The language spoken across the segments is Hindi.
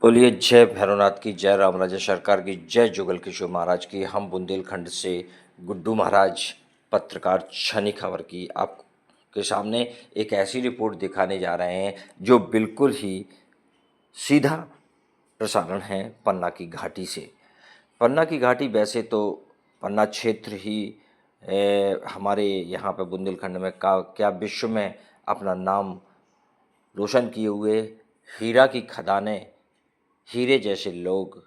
बोलिए जय भैरवनाथ की, जय राम राजा सरकार की, जय जुगल किशोर महाराज की। हम बुंदेलखंड से गुड्डू महाराज पत्रकार छनी खबर की आपके सामने एक ऐसी रिपोर्ट दिखाने जा रहे हैं जो बिल्कुल ही सीधा प्रसारण है पन्ना की घाटी से। पन्ना की घाटी वैसे तो पन्ना क्षेत्र ही हमारे यहाँ पे बुंदेलखंड में का क्या विश्व में अपना नाम रोशन किए हुए हीरा की खदानें, हीरे जैसे लोग,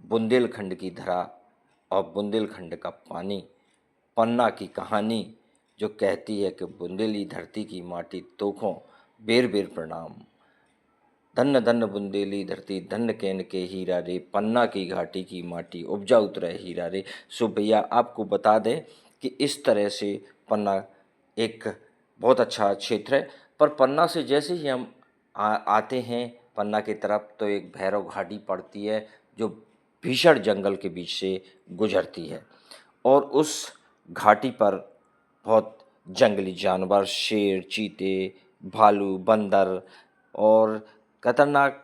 बुंदेलखंड की धरा और बुंदेलखंड का पानी, पन्ना की कहानी जो कहती है कि बुंदेली धरती की माटी तोखों बेर बेर प्रणाम, धन्य धन्य बुंदेली धरती धन्य कैन के हीरा रे, पन्ना की घाटी की माटी उपजा उतरे हीरा रे। सो भैया आपको बता दें कि इस तरह से पन्ना एक बहुत अच्छा क्षेत्र है। पर पन्ना से जैसे ही हम आते हैं पन्ना की तरफ तो एक भैरव घाटी पड़ती है जो भीषण जंगल के बीच से गुजरती है और उस घाटी पर बहुत जंगली जानवर, शेर, चीते, भालू, बंदर और खतरनाक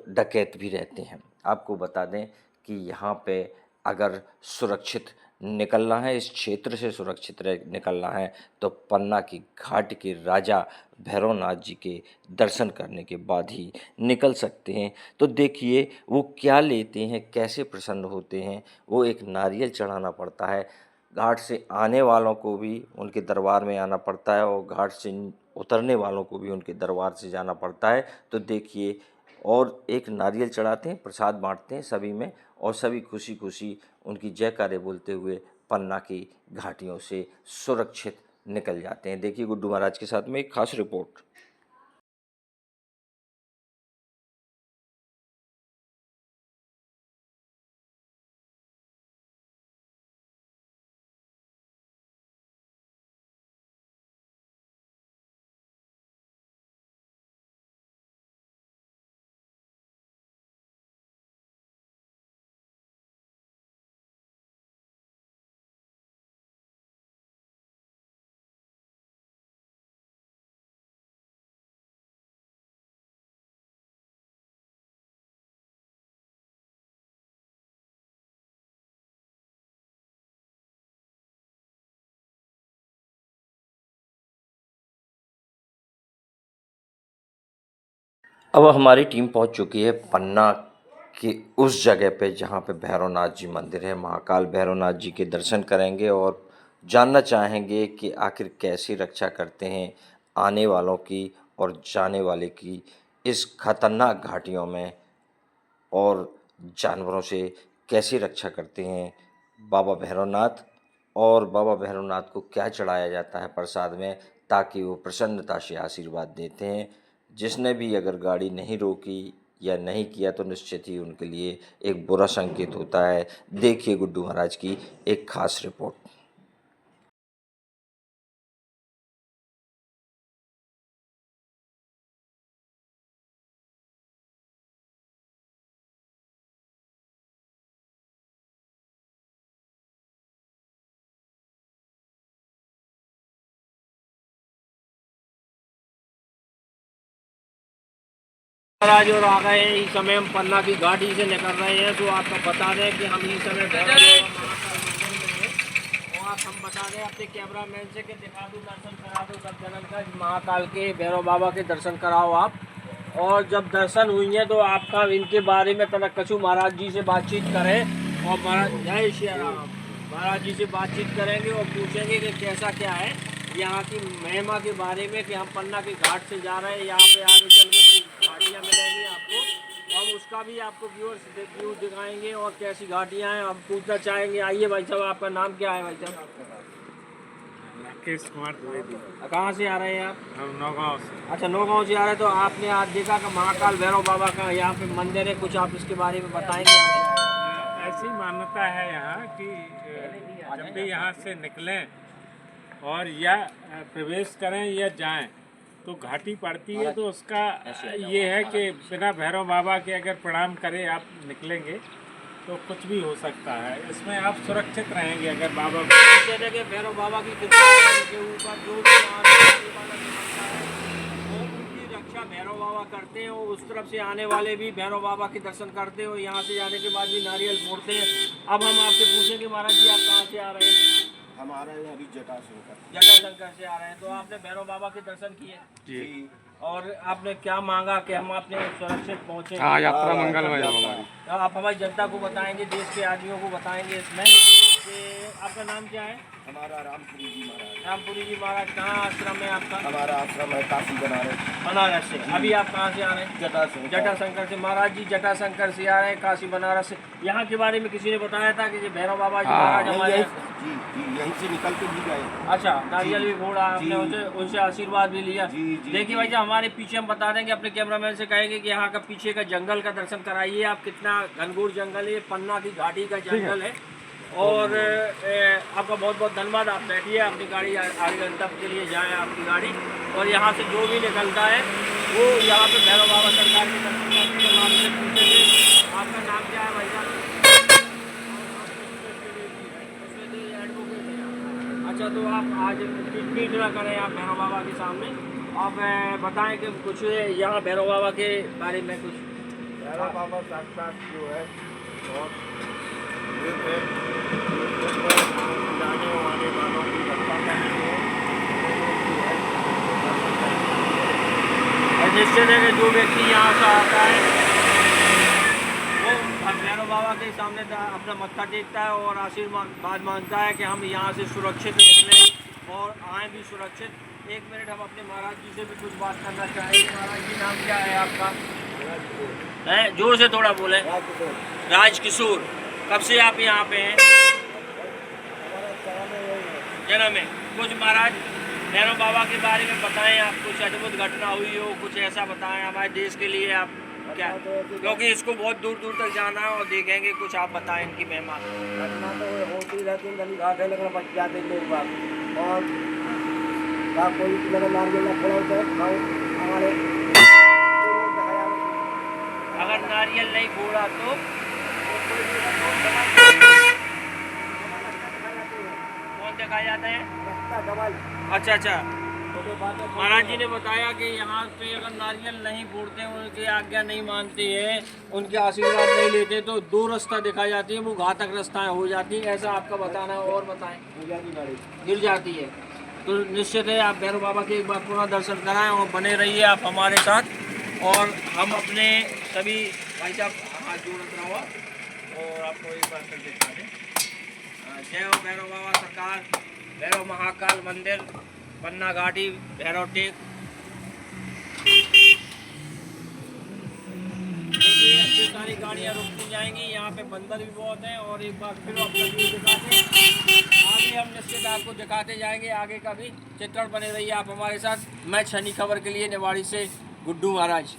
डकैत भी रहते हैं। आपको बता दें कि यहाँ पे अगर सुरक्षित निकलना है, इस क्षेत्र से सुरक्षित निकलना है तो पन्ना की घाट के राजा भैरवनाथ जी के दर्शन करने के बाद ही निकल सकते हैं। तो देखिए वो क्या लेते हैं, कैसे प्रसन्न होते हैं। वो एक नारियल चढ़ाना पड़ता है, घाट से आने वालों को भी उनके दरबार में आना पड़ता है और घाट से उतरने वालों को भी उनके दरबार से जाना पड़ता है। तो देखिए और एक नारियल चढ़ाते हैं, प्रसाद बांटते हैं सभी में और सभी खुशी खुशी उनकी जयकारे बोलते हुए पन्ना की घाटियों से सुरक्षित निकल जाते हैं। देखिए गुड्डू महाराज के साथ में एक खास रिपोर्ट। अब हमारी टीम पहुंच चुकी है पन्ना की उस जगह पे जहां पे भैरवनाथ जी मंदिर है। महाकाल भैरवनाथ जी के दर्शन करेंगे और जानना चाहेंगे कि आखिर कैसी रक्षा करते हैं आने वालों की और जाने वाले की इस खतरनाक घाटियों में, और जानवरों से कैसी रक्षा करते हैं बाबा भैरवनाथ, और बाबा भैरवनाथ को क्या चढ़ाया जाता है प्रसाद में ताकि वो प्रसन्नता से आशीर्वाद देते हैं। जिसने भी अगर गाड़ी नहीं रोकी या नहीं किया तो निश्चित ही उनके लिए एक बुरा संकेत होता है। देखिए गुड्डू महाराज की एक खास रिपोर्ट। महाराज और आ गए हैं। इस समय हम पन्ना की घाटी से निकल रहे हैं तो आपको बता दें कि हम इस समय भैरव और हम बता दें अपने कैमरा मैन से कि दिखा दो, दर्शन करा दो सब जनन का, महाकाल के भैरव बाबा के दर्शन कराओ आप। और जब दर्शन हुई है तो आपका इनके बारे में तनक कछु महाराज जी से बातचीत करें और महाराज जय श्री राम महाराज जी से बातचीत करेंगे और पूछेंगे कि कैसा क्या है यहाँ की महिमा के बारे में कि हम पन्ना के घाट से जा रहे हैं, यहाँ पे आगे चल के बड़ी घाटियाँ मिलेंगी आपको, हम उसका भी आपको व्यू दिखाएंगे और कैसी घाटियाँ हैं हम पूछना चाहेंगे। आइए भाई साहब, आपका नाम क्या है भाई साहब? राकेश कुमार द्विवेदी। कहाँ से आ रहे हैं आप? हम नौगांव से। अच्छा, नौगांव से आ रहे हैं। तो आपने आज देखा कि महाकाल भैरव बाबा का यहाँ पे मंदिर है, कुछ आप इसके बारे में बताएंगे? ऐसी मान्यता है यहाँ कि जब भी यहाँ से निकलें और या प्रवेश करें या जाएं तो घाटी पड़ती है, तो उसका ये है कि बिना भैरव बाबा के अगर प्रणाम करें आप निकलेंगे तो कुछ भी हो सकता है। इसमें आप सुरक्षित रहेंगे अगर बाबा भैरव बाबा की कृपा के ऊपर जो भी वो उनकी रक्षा जैसा भैरव बाबा करते हैं वो उस तरफ से आने वाले भी भैरव बाबा के दर्शन करते हैं और यहाँ से जाने के बाद भी नारियल फोड़ते हैं। अब हम आपसे पूछेंगे महाराज जी आप कहाँ से आ रहे हैं? हम आ रहे हैं अभी जटाशंकर। जटाशंकर से आ रहे हैं। तो आपने भैरव बाबा के दर्शन किए जी और आपने क्या मांगा कि हम अपने सुरक्षित पहुँचे? हाँ, यात्रा मंगलमय हो हमारी। तो आप हमारी जनता को बताएंगे, देश के आदमियों को बताएंगे इसमें कि आपका नाम क्या है? हमारा रामपुरी जी महाराज। रामपुरी जी महाराज। कहाँ आश्रम है आपका? हमारा आश्रम है काशी बनारस। बनारस से। अभी आप कहाँ से आ रहे हैं? जटाशंकर। जटाशंकर से। महाराज जी जटाशंकर से आ रहे हैं, काशी बनारस से। यहाँ के बारे में किसी ने बताया था कि ये भैरव बाबा जी महाराज हमारे जी जी यहीं से निकल के भी गए। अच्छा, नारियल भी फोड़ा आपने, उनसे आशीर्वाद भी लिया। जी जी। देखिए भाई साहब, हमारे पीछे हम बता देंगे, अपने कैमरामैन से कहेंगे कि यहाँ का पीछे का जंगल का दर्शन कराइए आप। कितना घनघोर जंगल है, पन्ना की घाटी का जंगल है। और आपका बहुत बहुत धन्यवाद। आप बैठिए, अपनी गाड़ी आगे गंतव्य के लिए जाएं आपकी गाड़ी। और यहाँ से जो भी निकलता है वो यहाँ पे भैरव बाबा सरकार के दर्शन करने के बाद से पूछेंगे आपका नाम क्या है भाई साहब? अच्छा, तो आप आज पीठ ना करें आप भैरव बाबा के सामने। आप बताएं कि कुछ यहाँ भैरव बाबा के बारे में कुछ। भैरव बाबा साक्षात जो है बहुत एक है, जाने वाले वालों की रक्षा करते हैं। और निश्चित है कि जो व्यक्ति यहाँ से आता है वो भैरव बाबा के सामने अपना मत्था टेकता है और आशीर्वाद मांगता है कि हम यहाँ से सुरक्षित निकलें और आएँ भी सुरक्षित। एक मिनट, हम अपने महाराज जी से भी कुछ बात करना चाहेंगे। महाराज जी, नाम क्या है आपका? है, जोर से थोड़ा बोले। राजकिशोर। कब से आप यहाँ पे हैं? जन्म है। कुछ महाराज भैरव बाबा के बारे में बताएं, आप कुछ अद्भुत घटना हुई हो, कुछ ऐसा बताएं हमारे देश के लिए आप क्या, क्योंकि इसको बहुत दूर दूर तक जाना है और देखेंगे, कुछ आप बताएं इनकी महिमा। घटना तो होती रहती है, गली घाट है, लेकिन बच जाते हैं लोग बात। और का कोई मेरा नारियल ना फोड़ा तो खाओ हमारे। अगर नारियल नहीं फोड़ा तो कौन दिखाया जाता है? अच्छा अच्छा। महाराज जी ने बताया कि यहाँ पे अगर नारियल नहीं फोड़ते, उनकी आज्ञा नहीं मानते हैं, उनके आशीर्वाद नहीं लेते तो दो रास्ता दिखाई जाती है, वो घातक रास्ताएं हो जाती है। ऐसा आपका बताना है और बताएं। गिर जाती है। तो निश्चित है आप भैरव बाबा के एक बार पुनः दर्शन कराएं और बने रहिए आप हमारे साथ। और हम अपने सभी भाई साहब हाथ जोड़ रहा हुआ और आपको एक बार फिर दिखा दें। जय हो भैरव बाबा सरकार, भैरव महाकाल मंदिर, पन्ना घाटी, भैरव टेक। देखिए अच्छी सारी गाड़ियाँ रुकती जाएंगी, यहाँ पे बंदर भी बहुत हैं। और एक बार फिर आपको दिखाते आगे, हम निश्चित आपको दिखाते जाएंगे आगे का भी चित्रण। बने रहिए आप हमारे साथ। मैं छनी खबर के लिए निवाड़ी से गुड्डू महाराज।